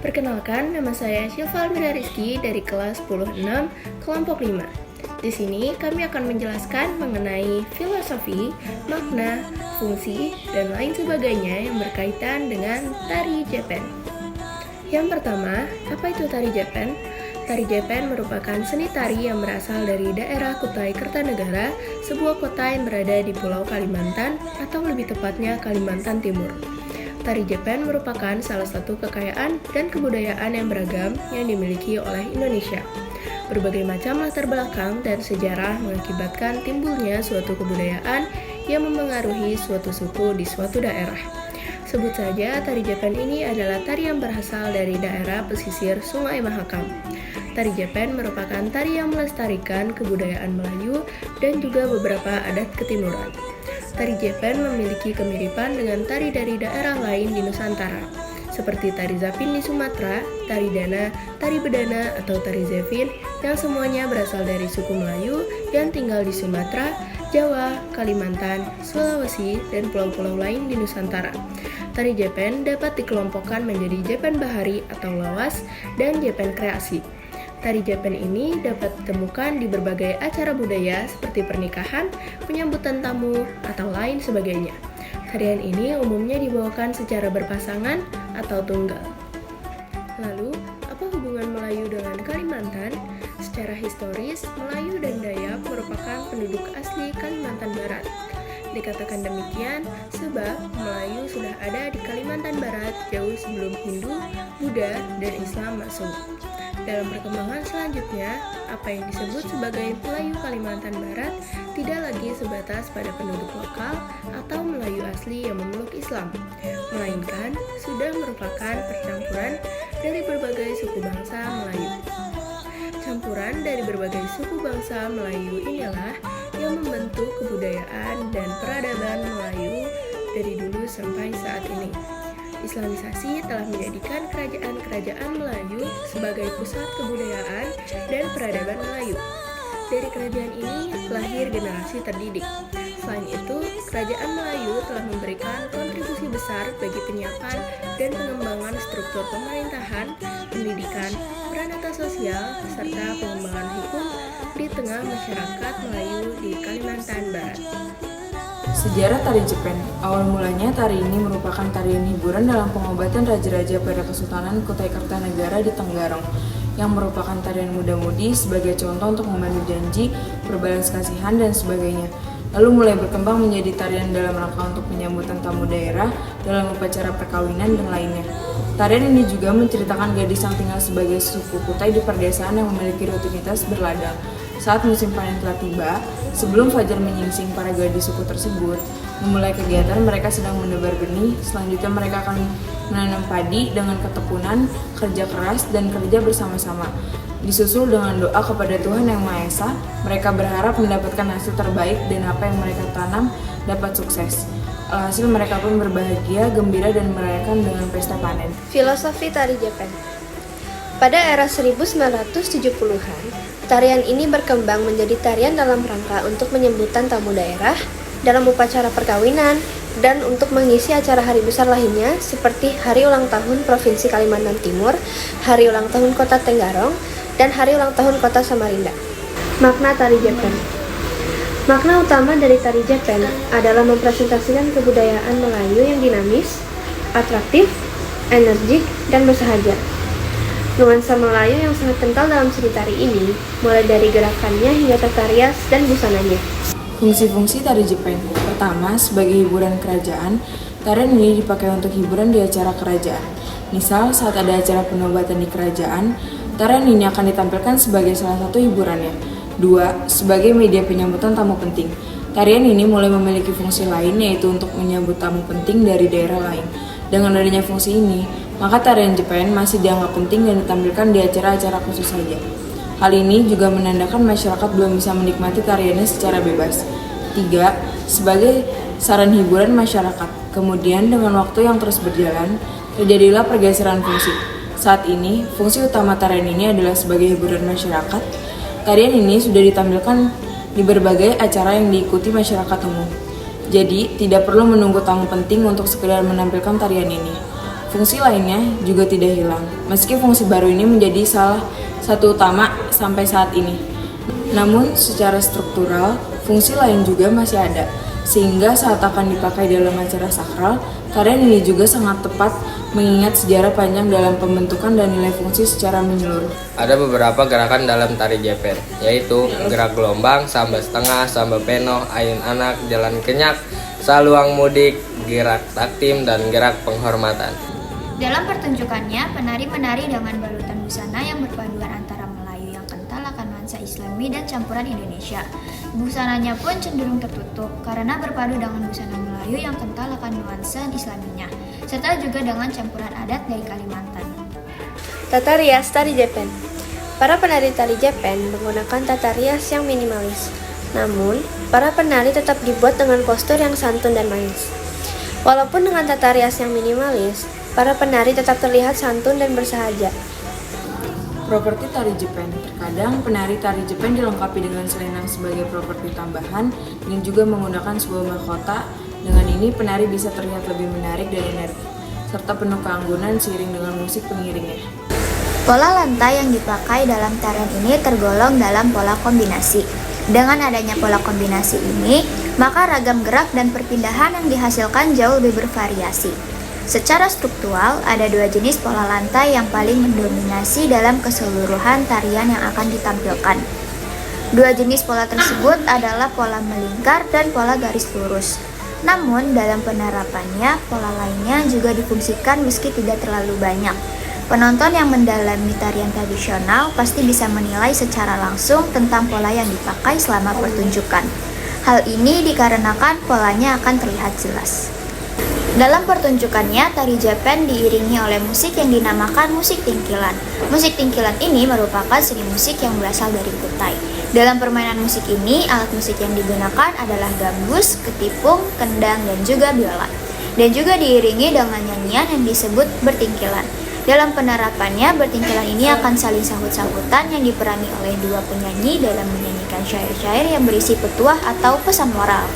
Perkenalkan, nama saya Sylva Almira Rizky dari kelas 10-6, kelompok 5. Di sini kami akan menjelaskan mengenai filosofi, makna, fungsi, dan lain sebagainya yang berkaitan dengan tari Jepen. Yang pertama, apa itu tari Jepen? Tari Jepen merupakan seni tari yang berasal dari daerah Kutai Kertanegara, sebuah kota yang berada di Pulau Kalimantan atau lebih tepatnya Kalimantan Timur. Tari Jepen merupakan salah satu kekayaan dan kebudayaan yang beragam yang dimiliki oleh Indonesia. Berbagai macam latar belakang dan sejarah mengakibatkan timbulnya suatu kebudayaan yang memengaruhi suatu suku di suatu daerah. Sebut saja tari Jepen ini adalah tari yang berasal dari daerah pesisir Sungai Mahakam. Tari Jepen merupakan tari yang melestarikan kebudayaan Melayu dan juga beberapa adat ketimuran. Tari Jepen memiliki kemiripan dengan tari dari daerah lain di Nusantara, seperti tari Zapin di Sumatera, tari Dana, tari Bedana, atau tari Zevin, yang semuanya berasal dari suku Melayu yang tinggal di Sumatera, Jawa, Kalimantan, Sulawesi, dan pulau-pulau lain di Nusantara. Tari Jepen dapat dikelompokkan menjadi Jepen Bahari atau lawas dan Jepen kreasi. Tari Jepen ini dapat ditemukan di berbagai acara budaya seperti pernikahan, penyambutan tamu, atau lain sebagainya. Tarian ini umumnya dibawakan secara berpasangan atau tunggal. Lalu, apa hubungan Melayu dengan Kalimantan? Secara historis, Melayu dan Dayak merupakan penduduk asli Kalimantan Barat. Dikatakan demikian sebab Melayu sudah ada di Kalimantan Barat jauh sebelum Hindu, Buddha, dan Islam masuk. Dalam perkembangan selanjutnya, apa yang disebut sebagai Melayu Kalimantan Barat tidak lagi sebatas pada penduduk lokal atau Melayu asli yang memeluk Islam, melainkan sudah merupakan percampuran dari berbagai suku bangsa Melayu. Campuran dari berbagai suku bangsa Melayu inilah yang membentuk kebudayaan dan peradaban Melayu dari dulu sampai saat ini. Islamisasi telah menjadikan kerajaan-kerajaan Melayu sebagai pusat kebudayaan dan peradaban Melayu. Dari kerajaan ini lahir generasi terdidik. Selain itu, kerajaan Melayu telah memberikan kontribusi besar bagi penyiapan dan pengembangan struktur pemerintahan, pendidikan, peranata sosial, serta pengembangan hukum di tengah masyarakat Melayu di Kalimantan Barat. Sejarah tari Jepen. Awal mulanya tari ini merupakan tarian hiburan dalam pengobatan raja-raja pada Kesultanan Kutai Kertanegara di Tenggarong, yang merupakan tarian muda-mudi sebagai contoh untuk memandu janji, berbalas kasihan, dan sebagainya. Lalu mulai berkembang menjadi tarian dalam rangka untuk penyambutan tamu daerah dalam upacara perkawinan dan lainnya. Tarian ini juga menceritakan gadis yang tinggal sebagai suku Kutai di perdesaan yang memiliki rutinitas berladang. Saat musim panen telah tiba, sebelum fajar menyingsing, para gadis suku tersebut memulai kegiatan. Mereka sedang menebar benih. Selanjutnya mereka akan menanam padi dengan ketekunan, kerja keras, dan kerja bersama-sama. Disusul dengan doa kepada Tuhan Yang Maha Esa, mereka berharap mendapatkan hasil terbaik dan apa yang mereka tanam dapat sukses. Alhasil mereka pun berbahagia, gembira, dan merayakan dengan pesta panen. Filosofi tari Jepen. Pada era 1970-an, tarian ini berkembang menjadi tarian dalam rangka untuk menyambutan tamu daerah, dalam upacara perkawinan, dan untuk mengisi acara hari besar lainnya seperti Hari Ulang Tahun Provinsi Kalimantan Timur, Hari Ulang Tahun Kota Tenggarong, dan Hari Ulang Tahun Kota Samarinda. Makna tari Jepen. Makna utama dari tari Jepen adalah mempresentasikan kebudayaan Melayu yang dinamis, atraktif, energik, dan bersahaja. Nuansa Melayu yang sangat kental dalam seni tari ini, mulai dari gerakannya hingga tata rias dan busananya. Fungsi-fungsi tari Jepen. Pertama, sebagai hiburan kerajaan, tarian ini dipakai untuk hiburan di acara kerajaan. Misal, saat ada acara penobatan di kerajaan, tarian ini akan ditampilkan sebagai salah satu hiburannya. 2. Sebagai media penyambutan tamu penting. Tarian ini mulai memiliki fungsi lain, yaitu untuk menyambut tamu penting dari daerah lain. Dengan adanya fungsi ini, maka tarian Jepen masih dianggap penting dan ditampilkan di acara-acara khusus saja. Hal ini juga menandakan masyarakat belum bisa menikmati tariannya secara bebas. 3. Sebagai saran hiburan masyarakat. Kemudian dengan waktu yang terus berjalan, terjadilah pergeseran fungsi. Saat ini, fungsi utama tarian ini adalah sebagai hiburan masyarakat. Tarian ini sudah ditampilkan di berbagai acara yang diikuti masyarakat umum. Jadi, tidak perlu menunggu tamu penting untuk sekedar menampilkan tarian ini. Fungsi lainnya juga tidak hilang, meski fungsi baru ini menjadi salah satu utama sampai saat ini. Namun, secara struktural, fungsi lain juga masih ada, sehingga saat akan dipakai dalam acara sakral, tarian ini juga sangat tepat mengingat sejarah panjang dalam pembentukan dan nilai fungsi secara menyeluruh. Ada beberapa gerakan dalam tari Jepen, yaitu gerak gelombang, samba setengah, samba peno, ayun anak, jalan kenyak, saluang mudik, gerak taktim, dan gerak penghormatan. Dalam pertunjukannya, penari menari dengan balutan busana yang berpaduan antara Melayu yang kental akan nuansa Islami dan campuran Indonesia. Busananya pun cenderung tertutup karena berpadu dengan busana Melayu yang kental akan nuansa Islaminya, serta juga dengan campuran adat dari Kalimantan. Tata rias tari Jepen. Para penari tari Jepen menggunakan tata rias yang minimalis. Namun, para penari tetap dibuat dengan postur yang santun dan manis. Walaupun dengan tata rias yang minimalis, para penari tetap terlihat santun dan bersahaja. Properti tari Jepen. Terkadang penari tari Jepen dilengkapi dengan selendang sebagai properti tambahan dan juga menggunakan sebuah mahkota. Dengan ini penari bisa terlihat lebih menarik dan energi, serta penuh keanggunan seiring dengan musik pengiringnya. Pola lantai yang dipakai dalam tarian ini tergolong dalam pola kombinasi. Dengan adanya pola kombinasi ini, maka ragam gerak dan perpindahan yang dihasilkan jauh lebih bervariasi. Secara struktural, ada dua jenis pola lantai yang paling mendominasi dalam keseluruhan tarian yang akan ditampilkan. Dua jenis pola tersebut adalah pola melingkar dan pola garis lurus. Namun, dalam penerapannya, pola lainnya juga difungsikan meski tidak terlalu banyak. Penonton yang mendalami tarian tradisional pasti bisa menilai secara langsung tentang pola yang dipakai selama pertunjukan. Hal ini dikarenakan polanya akan terlihat jelas. Dalam pertunjukannya, tari Jepen diiringi oleh musik yang dinamakan musik tingkilan. Musik tingkilan ini merupakan seni musik yang berasal dari Kutai. Dalam permainan musik ini, alat musik yang digunakan adalah gambus, ketipung, kendang, dan juga biola. Dan juga diiringi dengan nyanyian yang disebut bertingkilan. Dalam penerapannya, bertingkilan ini akan saling sahut-sahutan yang diperani oleh dua penyanyi dalam menyanyikan syair-syair yang berisi petuah atau pesan moral.